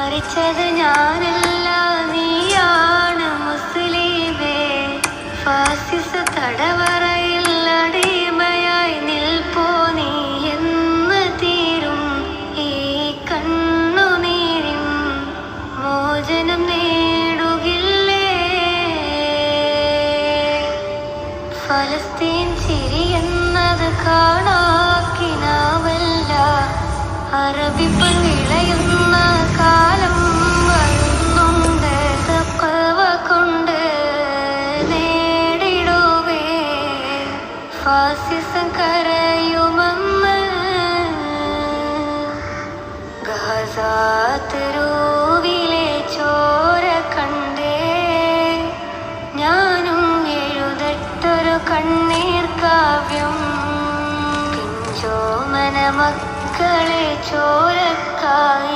മരിച്ചത് ഞാനല്ല, നീയാണ് മുസ്ലിമേ. ഫാസിസ തടവറയിൽ അടിമയായി നിൽപ്പോ നീ. എന്ന് തീരും ഈ കണ്ണുനീരിൻ മോചനം നേടുകില്ലേ? ഫലസ്തീൻ ചിരിയെന്നത് കാണാക്കിനാവല്ല, അറബിപ്പൻ വിളയുന്ന കാലം വരുന്നുണ്ട്. തഖ്വ കൊണ്ട് നേടിടുവേ ഫാസിസം കരയുമെന്ന്. ഗസ തെരുവിലെ ചോര കണ്ടേ ഞാനും എഴുതട്ടൊരു കണ്ണീർ കാവ്യം. പിഞ്ചോമന മക്കളെ ചോരക്കായി